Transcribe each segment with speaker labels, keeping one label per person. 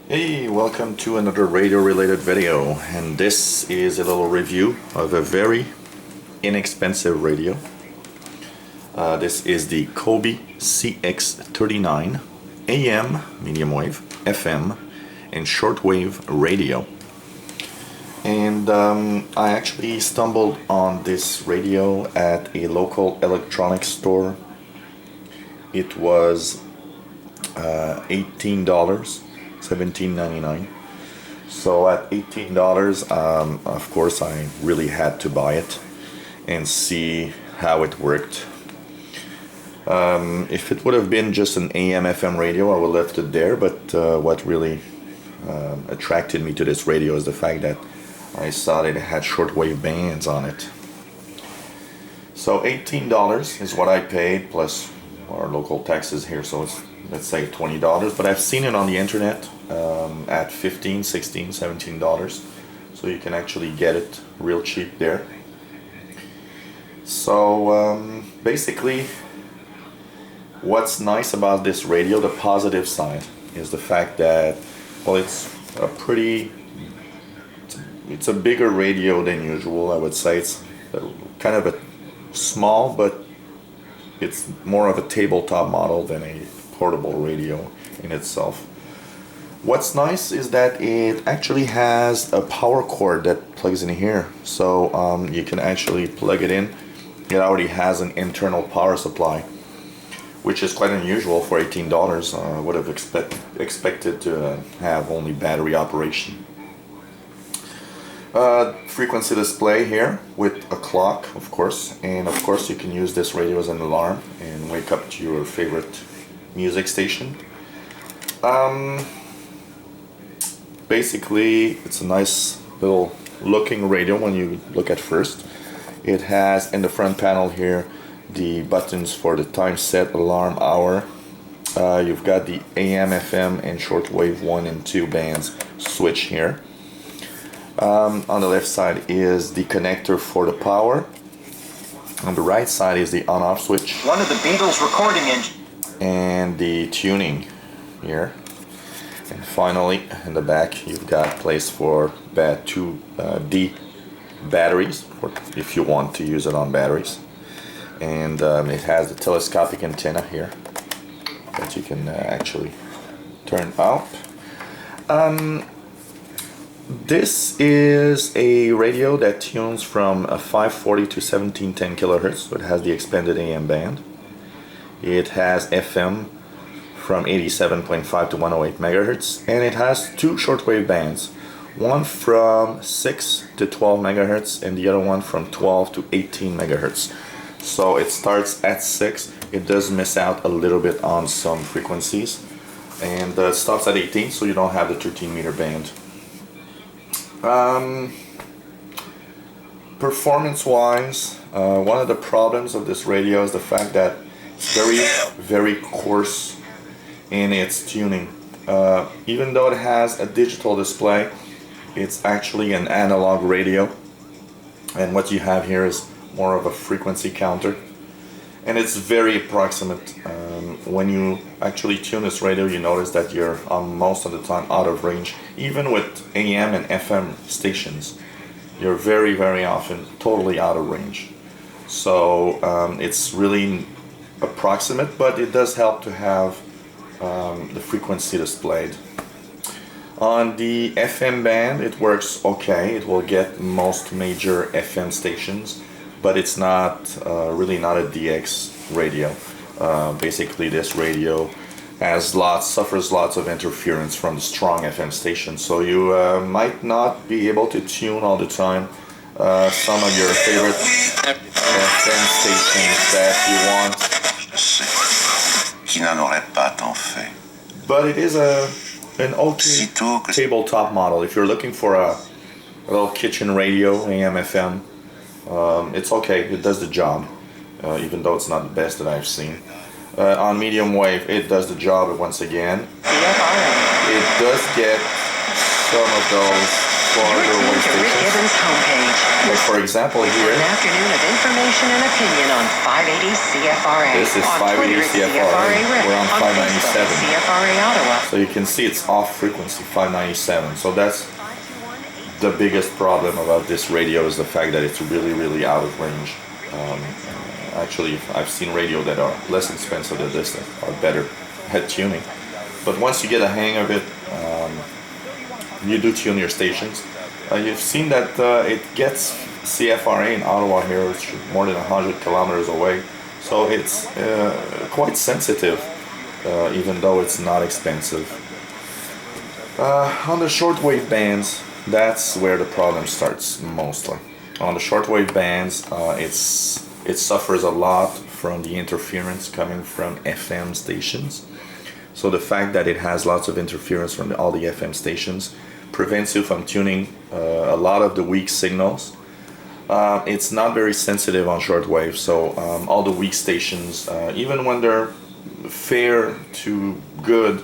Speaker 1: Hey, welcome to another radio related video, and this is a little review of a very inexpensive radio. This is the Coby CX 39 AM, Mediumwave, FM, and Shortwave radio. And I actually stumbled on this radio at a local electronics store. It was $18, $17.99. So at $18, of course, I really had to buy it and see how it worked. If it would have been just an AM/FM radio, I would have left it there. But what really attracted me to this radio is the fact that I saw that it had shortwave bands on it. So $18 is what I paid plus our local taxes here. So it's, let's say, $20. But I've seen it on the internet at $15, $16, $17. So you can actually get it real cheap there. So basically, what's nice about this radio, the positive side, is the fact that, well, it's a bigger radio than usual. I would say it's kind of a small, but it's more of a tabletop model than a portable radio in itself. What's nice is that it actually has a power cord that plugs in here, so you can actually plug it in. It already has an internal power supply, which is quite unusual for $18. I would have expected to have only battery operation. Frequency display here with a clock, of course, and of course you can use this radio as an alarm and wake up to your favorite music station. Basically, it's a nice little looking radio when you look at first. It has in the front panel here the buttons for the time set, alarm, hour. You've got the AM, FM, and shortwave 1 and 2 bands switch here. On the left side is the connector for the power. On the right side is the on-off switch.
Speaker 2: One of the Beatles recording engine.
Speaker 1: And the tuning here. And finally, in the back, you've got place for two D batteries, if you want to use it on batteries. And it has the telescopic antenna here that you can actually turn up. This is a radio that tunes from 540 to 1710 kilohertz, so it has the expanded AM band. It has FM from 87.5 to 108 megahertz, and it has two shortwave bands, one from 6 to 12 megahertz and the other one from 12 to 18 megahertz. So it starts at 6. It does miss out a little bit on some frequencies, and it stops at 18, so you don't have the 13 meter band. Performance wise, one of the problems of this radio is the fact that it's very coarse in its tuning. Even though it has a digital display, it's actually an analog radio, and what you have here is more of a frequency counter, and it's very approximate. When you actually tune this radio, you notice that you're most of the time out of range. Even with AM and FM stations, you're very often totally out of range. So it's really approximate, but it does help to have the frequency displayed. On the FM band, it works okay. It will get most major FM stations, but it's not really not a DX radio. Basically, this radio suffers lots of interference from the strong FM stations, so you might not be able to tune all the time some of your favorite FM stations that you want. But it is an okay tabletop model. If you're looking for a little kitchen radio, AM, FM, it's okay. It does the job, even though it's not the best that I've seen. On medium wave, it does the job once again. It does get some of those for
Speaker 2: You're
Speaker 1: the
Speaker 2: tuned to Rick
Speaker 1: stations.
Speaker 2: Gibbons' homepage.
Speaker 1: Like for example
Speaker 2: For
Speaker 1: here,
Speaker 2: an afternoon of information and opinion on 580 CFRA.
Speaker 1: this is
Speaker 2: on
Speaker 1: 580
Speaker 2: Twitter, it's
Speaker 1: CFRA.
Speaker 2: Rick.
Speaker 1: We're on
Speaker 2: Facebook,
Speaker 1: 597.
Speaker 2: it's CFRA Ottawa.
Speaker 1: So you can see it's off frequency, 597. So that's the biggest problem about this radio, is the fact that it's really out of range. Actually, I've seen radio that are less expensive than this that are better at tuning. But once you get a hang of it, you do tune your stations. You've seen that it gets CFRA in Ottawa here, it's more than 100 kilometers away. So it's quite sensitive, even though it's not expensive. On the shortwave bands, that's where the problem starts mostly. On the shortwave bands, it suffers a lot from the interference coming from FM stations. So the fact that it has lots of interference from all the FM stations prevents you from tuning a lot of the weak signals. It's not very sensitive on shortwave, so all the weak stations, even when they're fair to good,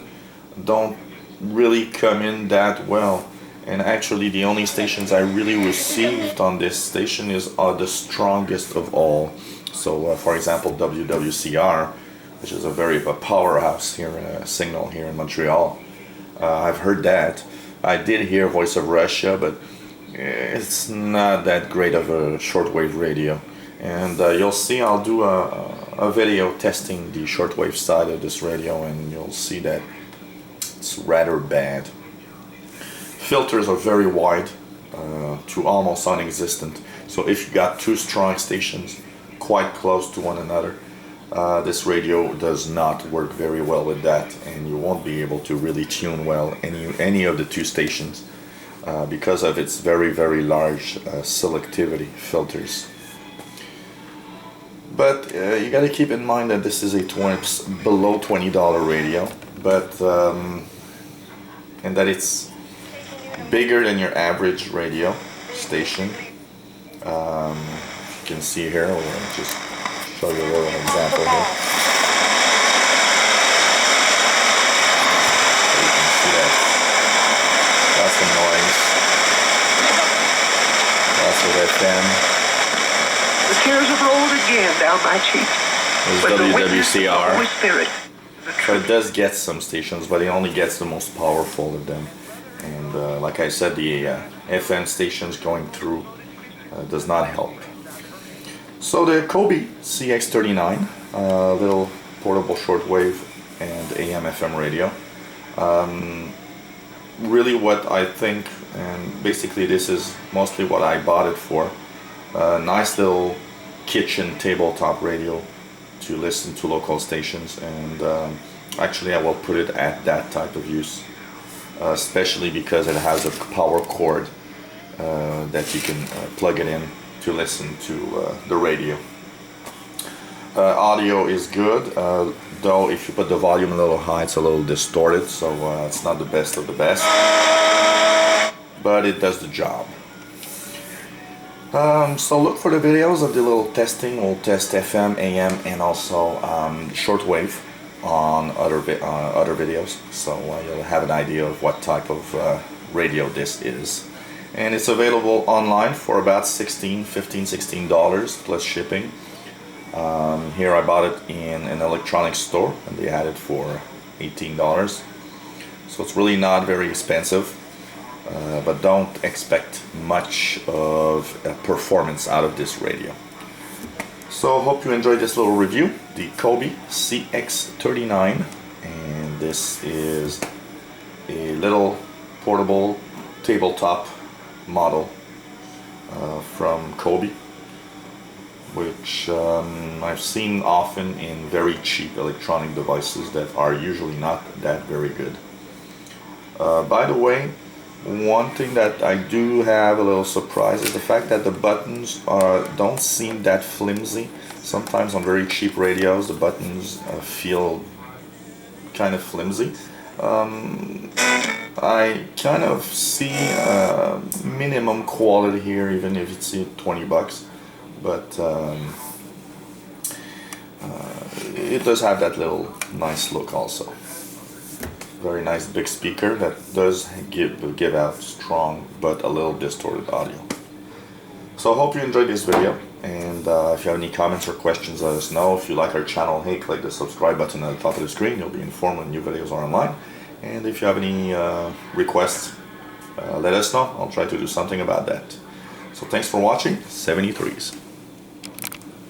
Speaker 1: don't really come in that well. And actually the only stations I really received on this station are the strongest of all. So for example, WWCR, which is a powerhouse here, signal here in Montreal. I've heard that. I did hear Voice of Russia, but it's not that great of a shortwave radio. And you'll see, I'll do a video testing the shortwave side of this radio, and you'll see that it's rather bad. Filters are very wide, to almost non-existent. So if you got two strong stations quite close to one another, this radio does not work very well with that, and you won't be able to really tune well any of the two stations because of its very large selectivity filters. But you got to keep in mind that this is a below $20 radio, but and that it's bigger than your average radio station. You can see here, we'll just show you a little example here. So you can see that that's the noise. That's with FM.
Speaker 3: The tears have rolled again down my cheeks.
Speaker 1: There's WWCR.
Speaker 3: Holy Spirit.
Speaker 1: So it does get some stations, but it only gets the most powerful of them. And like I said, the FM stations going through does not help. So the Coby CX39, little portable shortwave and AM FM radio. Really what I think, and basically this is mostly what I bought it for, a nice little kitchen tabletop radio to listen to local stations, and actually I will put it at that type of use, especially because it has a power cord that you can plug it in to listen to the radio. Audio is good, though if you put the volume a little high it's a little distorted, so it's not the best of the best, but it does the job. So look for the videos of the little testing. We'll test FM, AM, and also shortwave on other videos, so you'll have an idea of what type of radio this is. And it's available online for about $16 plus shipping. Here I bought it in an electronics store and they had it for $18, so it's really not very expensive, but don't expect much of a performance out of this radio. So hope you enjoyed this little review, the Coby CX39, and this is a little portable tabletop model from Coby, which I've seen often in very cheap electronic devices that are usually not that very good. By the way, one thing that I do have a little surprise is the fact that the buttons don't seem that flimsy. Sometimes on very cheap radios the buttons feel kind of flimsy. I kind of see minimum quality here, even if it's $20, but it does have that little nice look also. Very nice big speaker that does give out strong but a little distorted audio. So I hope you enjoyed this video, and if you have any comments or questions, let us know. If you like our channel, hey, click the subscribe button at the top of the screen. You'll be informed when new videos are online. And if you have any requests, let us know. I'll try to do something about that. So thanks for watching. 73s.